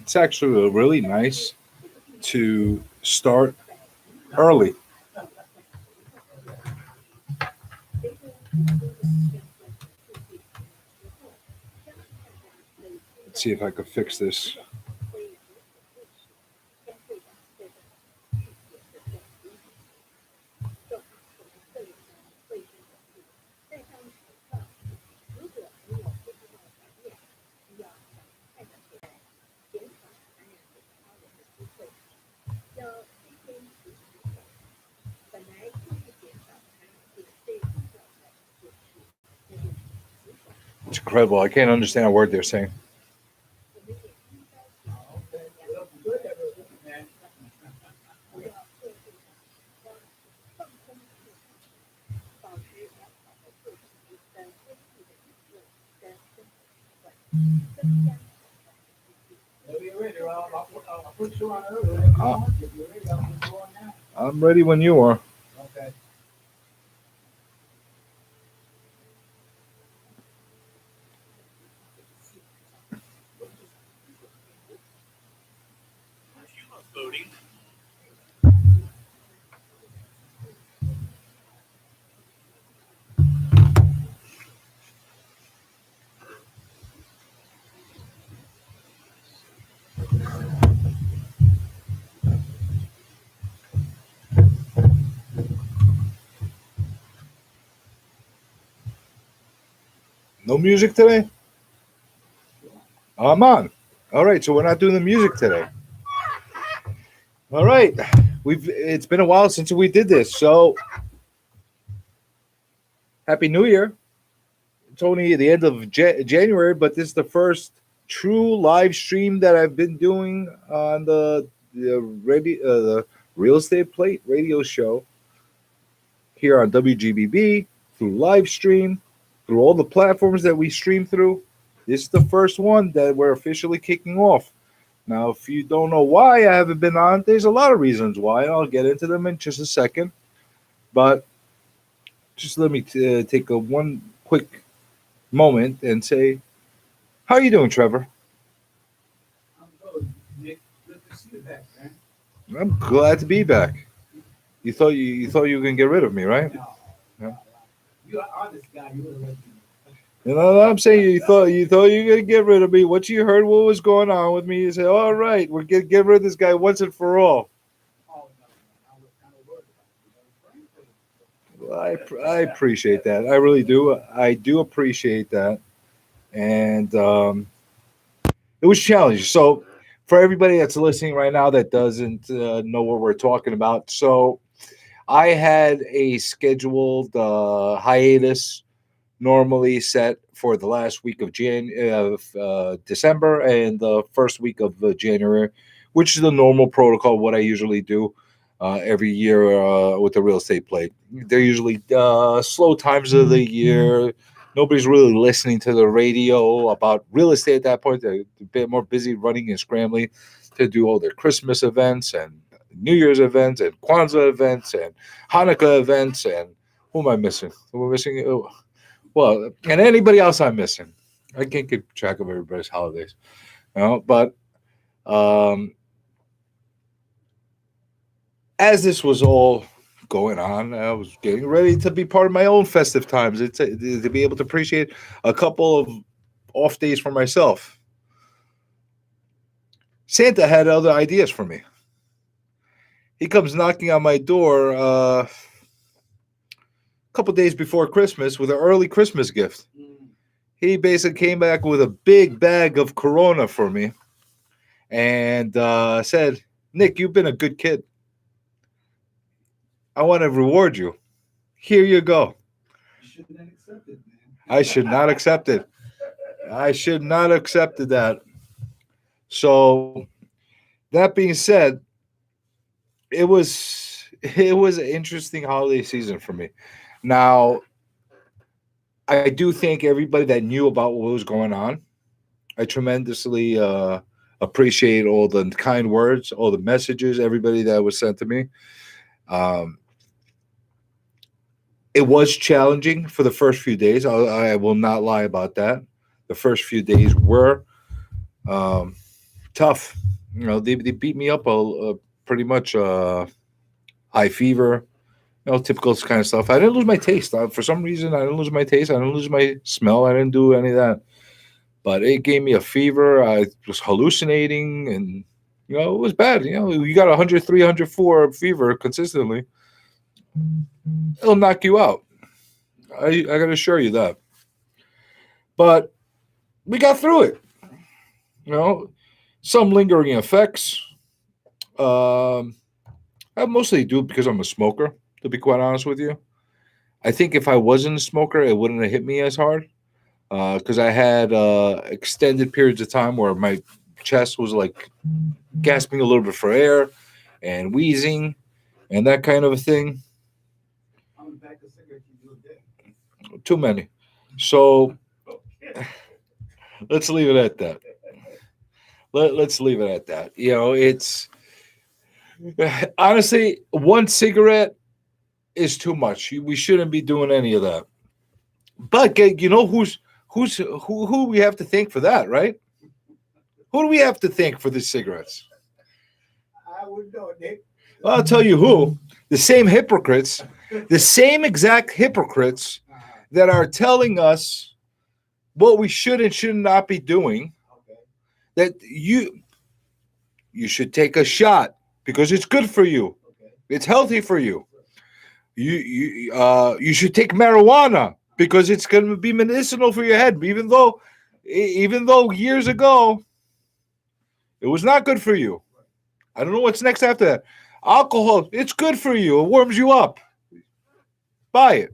It's actually really nice to start early. Let's see if I could fix this. It's incredible. I can't understand a word they're saying. Uh, I'm ready when you are. No music today? I'm on. All right, so we're not doing the music today. All right. It's been a while since we did this. So, Happy New Year. It's only the end of January, but this is the first true live stream that I've been doing on the Real Estate Plate radio show here on WGBB through live stream, through all the platforms that we stream through. This is the first one that we're officially kicking off. Now, if you don't know why I haven't been on, there's a lot of reasons why. I'll get into them in just a second. But just let me take a one quick moment and say, how are you doing, Trevor? I'm good, Nick. Good to see you back, man. I'm glad to be back. You thought you were gonna get rid of me, right? No, Yeah. you're an honest guy. You would have let me You know what I'm saying? You thought you were gonna get rid of me. Once you heard what was going on with me, you said, "All right, we're gonna get rid of this guy once and for all." know. Oh, no, no. I was kind of worried about you. Well, I appreciate that. I really do. I do appreciate that, and it was challenging. So, for everybody that's listening right now that doesn't know what we're talking about, so I had a scheduled hiatus normally set for the last week of December and the first week of January, which is the normal protocol. What I usually do every year with the real estate plate. They're usually slow times of the year. Nobody's really listening to the radio about real estate at that point. They're a bit more busy running and scrambling to do all their Christmas events and New Year's events and Kwanzaa events and Hanukkah events and who am I missing? We're missing. Well, and anybody else I'm missing. I can't keep track of everybody's holidays. But um, as this was all going on, I was getting ready to be part of my own festive times. To be able to appreciate a couple of off days for myself. Santa had other ideas for me. He comes knocking on my door a couple days before Christmas with an early Christmas gift. He basically came back with a big bag of Corona for me and said, "Nick, you've been a good kid. I want to reward you. Here you go." You shouldn't have accepted, man. I should not accept it. I should not have accepted that. So that being said, it was an interesting holiday season for me. Now, I do thank everybody that knew about what was going on. I tremendously appreciate all the kind words, all the messages, everybody that was sent to me. Um, it was challenging for the first few days. I will not lie about that. The first few days were um, tough. They beat me up pretty much. High fever, typical kind of stuff. I didn't lose my taste. For some reason, I didn't lose my taste. I didn't lose my smell. I didn't do any of that. But it gave me a fever. I was hallucinating, and it was bad. You got 103, 104 fever consistently. It'll knock you out. I got to assure you that. But we got through it. Some lingering effects. I mostly do it because I'm a smoker, to be quite honest with you. I think if I wasn't a smoker, it wouldn't have hit me as hard because I had extended periods of time where my chest was like gasping a little bit for air and wheezing and that kind of a thing. How many packs of cigarettes you do a day? Too many. So Okay. let's leave it at that. Let's leave it at that. It's honestly, one cigarette is too much. We shouldn't be doing any of that. But who we have to thank for that, right? Who do we have to thank for the cigarettes? I wouldn't know, Nick. Well, I'll tell you who. The same hypocrites, the same exact hypocrites that are telling us what we should and should not be doing. Okay. That you should take a shot because it's good for you. Okay. It's healthy for you. You should take marijuana because it's going to be medicinal for your head. Even though years ago it was not good for you. I don't know what's next after that. Alcohol, it's good for you. It warms you up. Buy it.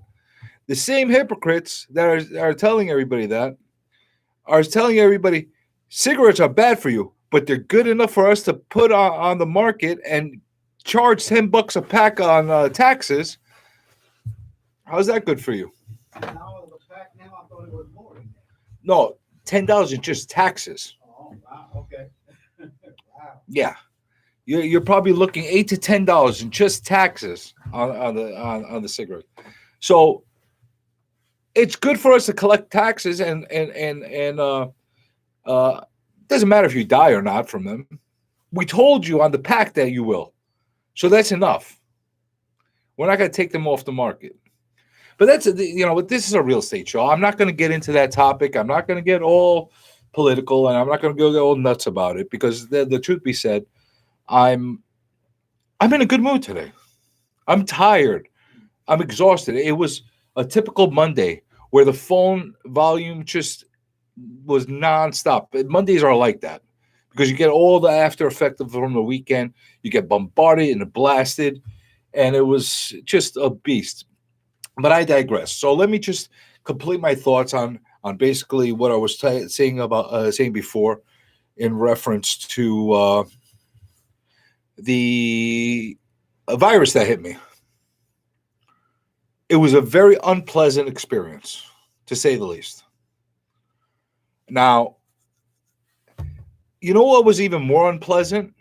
The same hypocrites that are telling everybody that are telling everybody cigarettes are bad for you, but they're good enough for us to put on the market and charge $10 a pack on taxes. How's that good for you? Now the pack now, I thought it was more than that. No, $10 is just taxes. Oh, wow. Okay. Wow. Yeah, you're probably looking $8 to $10 in just taxes on the cigarette. So it's good for us to collect taxes and doesn't matter if you die or not from them. We told you on the pack that you will. So that's enough. We're not going to take them off the market. But this is a real estate show. I'm not going to get into that topic. I'm not going to get all political, and I'm not going to go all nuts about it because the truth be said, I'm in a good mood today. I'm tired. I'm exhausted. It was a typical Monday where the phone volume just was nonstop. Mondays are like that because you get all the after effect from the weekend. You get bombarded and blasted, and it was just a beast. But I digress. So let me just complete my thoughts on basically what I was saying before in reference to the virus that hit me. It was a very unpleasant experience, to say the least. Now, you know what was even more unpleasant?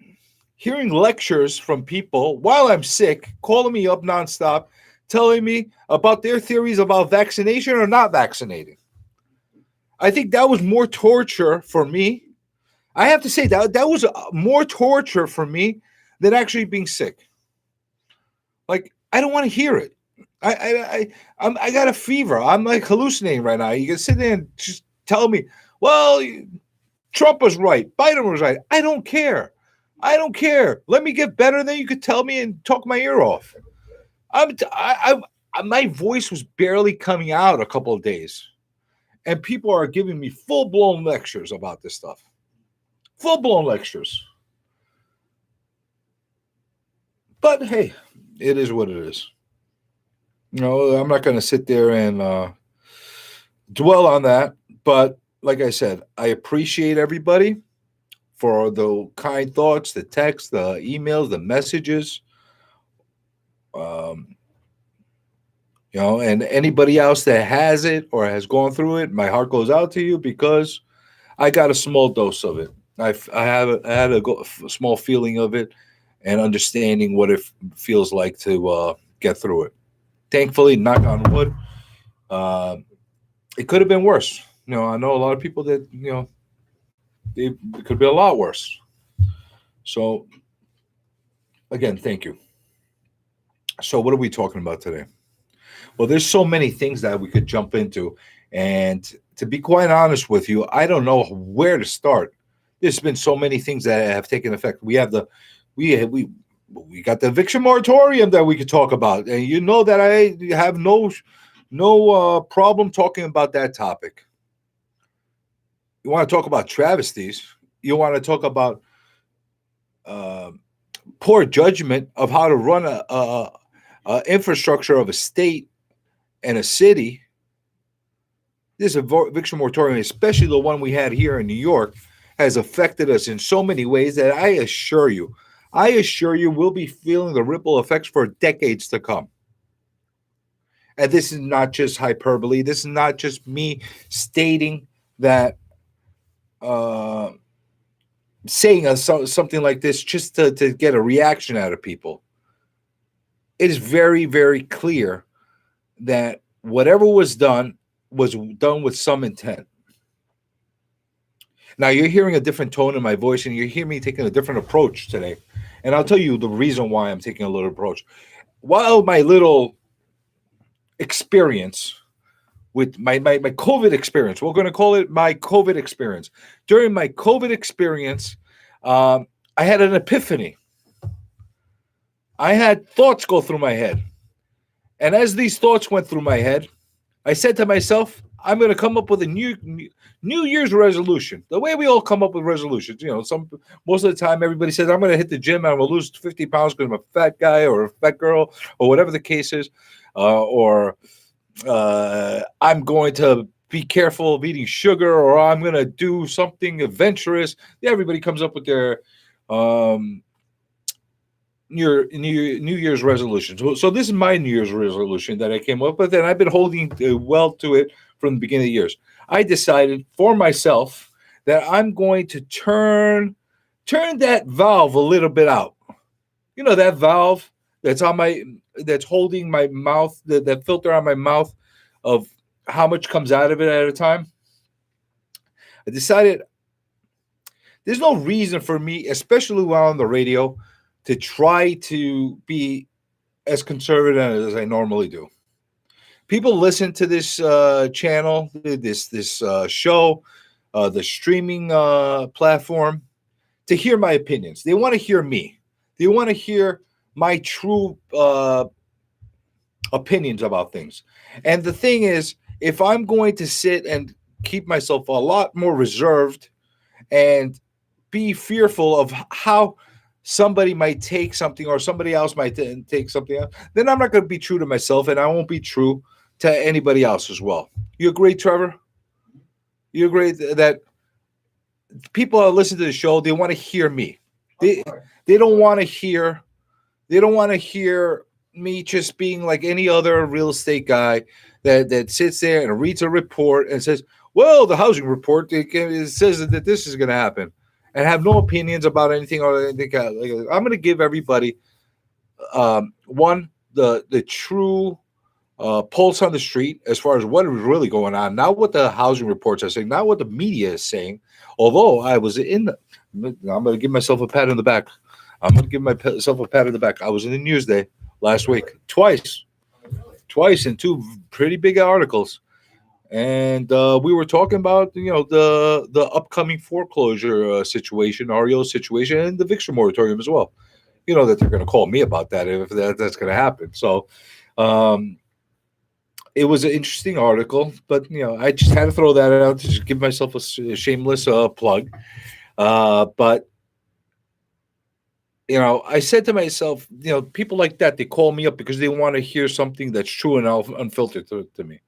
Hearing lectures from people while I'm sick, calling me up nonstop, telling me about their theories about vaccination or not vaccinating. I think that was more torture for me. I have to say that was more torture for me than actually being sick. Like, I don't want to hear it. I got a fever. I'm like hallucinating right now. You can sit there and just tell me, well, Trump was right. Biden was right. I don't care. Let me get better, then you could tell me and talk my ear off. My voice was barely coming out a couple of days, and people are giving me full-blown lectures about this stuff. Full-blown lectures. But hey, it is what it is. I'm not going to sit there and dwell on that. But like I said, I appreciate everybody for the kind thoughts, the texts, the emails, the messages. And anybody else that has it or has gone through it, my heart goes out to you because I got a small dose of it. I had a small feeling of it and understanding what it feels like to get through it. Thankfully, knock on wood, it could have been worse. I know a lot of people that, it could be a lot worse. So again, thank you. So what are we talking about today? Well, there's so many things that we could jump into, and to be quite honest with you, I don't know where to start. There's been so many things that have taken effect. We got the eviction moratorium that we could talk about, and you know that I have no problem talking about that topic. You want to talk about travesties? You want to talk about uh, poor judgment of how to run a infrastructure of a state and a city? This eviction moratorium, especially the one we had here in New York, has affected us in so many ways that I assure you, we'll be feeling the ripple effects for decades to come. And this is not just hyperbole. This is not just me stating that, uh, saying something like this just to get a reaction out of people. It is very, very clear that whatever was done with some intent. Now you're hearing a different tone in my voice, and you hear me taking a different approach today. And I'll tell you the reason why I'm taking a little approach. While my little experience with my COVID experience, we're going to call it my COVID experience. During my COVID experience, I had an epiphany. I had thoughts go through my head. And as these thoughts went through my head, I said to myself, I'm going to come up with a New Year's resolution. The way we all come up with resolutions, most of the time everybody says, I'm going to hit the gym and I'm going to lose 50 pounds because I'm a fat guy or a fat girl or whatever the case is, or I'm going to be careful of eating sugar, or I'm going to do something adventurous. Everybody comes up with their New Year's resolution. So this is my New Year's resolution that I came up with, and I've been holding well to it from the beginning of the years. I decided for myself that I'm going to turn that valve a little bit out. You know, that valve that's holding my mouth, that filter on my mouth of how much comes out of it at a time. I decided there's no reason for me, especially while on the radio, to try to be as conservative as I normally do. People listen to this channel, this show, the streaming platform, to hear my opinions. They want to hear me. They want to hear my true opinions about things. And the thing is, if I'm going to sit and keep myself a lot more reserved and be fearful of how somebody might take something or somebody else might take something else, then I'm not going to be true to myself, and I won't be true to anybody else as well. You agree, Trevor? You agree that people are listening to the show, they want to hear me. They don't want to hear me just being like any other real estate guy that sits there and reads a report and says, well, the housing report, it says that this is going to happen, and have no opinions about anything or anything. I'm going to give everybody the true pulse on the street as far as what is really going on, not what the housing reports are saying, not what the media is saying. Although I was I'm going to give myself a pat on the back. I'm going to give myself a pat on the back. I was in the Newsday last week twice in two pretty big articles, and we were talking about the upcoming foreclosure situation, REO situation, and the eviction moratorium as well. You know that they're going to call me about that if that's going to happen. So it was an interesting article, but I just had to throw that out to just give myself a shameless plug. But I said to myself, people like that, they call me up because they want to hear something that's true and unfiltered to me.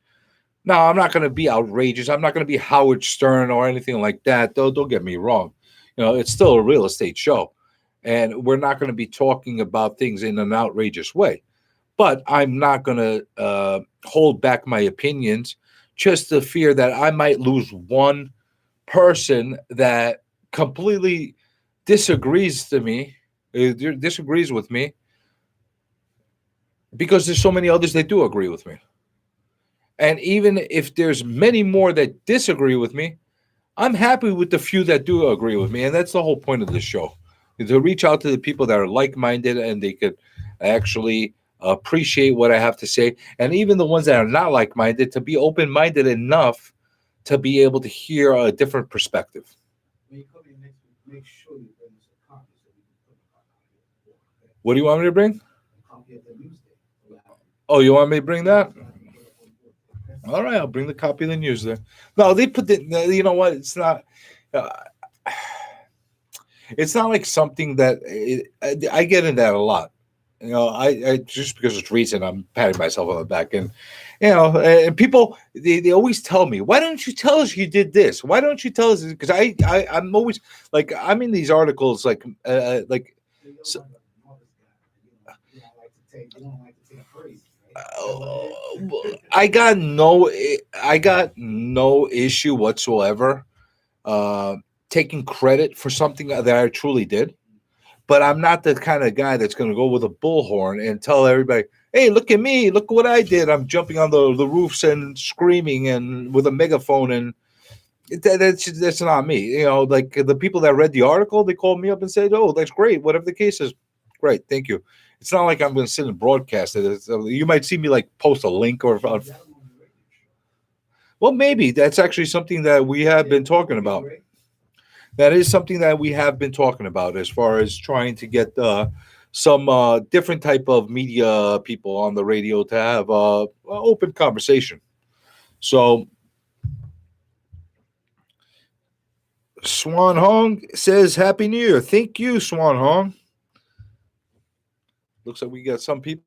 Now, I'm not going to be outrageous. I'm not going to be Howard Stern or anything like that. Don't get me wrong. It's still a real estate show, and we're not going to be talking about things in an outrageous way. But I'm not going to hold back my opinions just to fear that I might lose one person that completely disagrees with me, because there's so many others that do agree with me. And even if there's many more that disagree with me, I'm happy with the few that do agree with me. And that's the whole point of this show. to reach out to the people that are like-minded and they could actually appreciate what I have to say, and even the ones that are not like-minded to be open-minded enough to be able to hear a different perspective. When you come in next week, make sure you bring us a copy so we can put it on our board. What do you want me to bring? A copy of the news day. So that Oh, you want me to bring that? we can put it on board. Okay? All right, I'll bring the copy of the news there. No, they put the. You know what? It's not. Uh, it's not like something that I get in that a lot. I just because it's recent, I'm patting myself on the back, and and people they always tell me, why don't you tell us you did this? Why don't you tell us? Because I'm always like I'm in these articles like So you're so, one of the smartest guys. You don't like to take praise, right? I got no issue whatsoever uh, taking credit for something that I truly did. But I'm not the kind of guy that's going to go with a bullhorn and tell everybody, "Hey, look at me! Look what I did! I'm jumping on the roofs and screaming and with a megaphone." And that's not me. Like the people that read the article, they called me up and said, "Oh, that's great. Whatever the case is, great. Thank you." It's not like I'm going to sit and broadcast it. You might see me like post a link or Is that on the radio show? well, maybe that's actually something that we have been talking That'd be about. great. That is something that we have been talking about as far as trying to get some different type of media people on the radio to have open conversation. So Swan Hong says Happy New Year. Thank you, Swan Hong. Looks like we got some people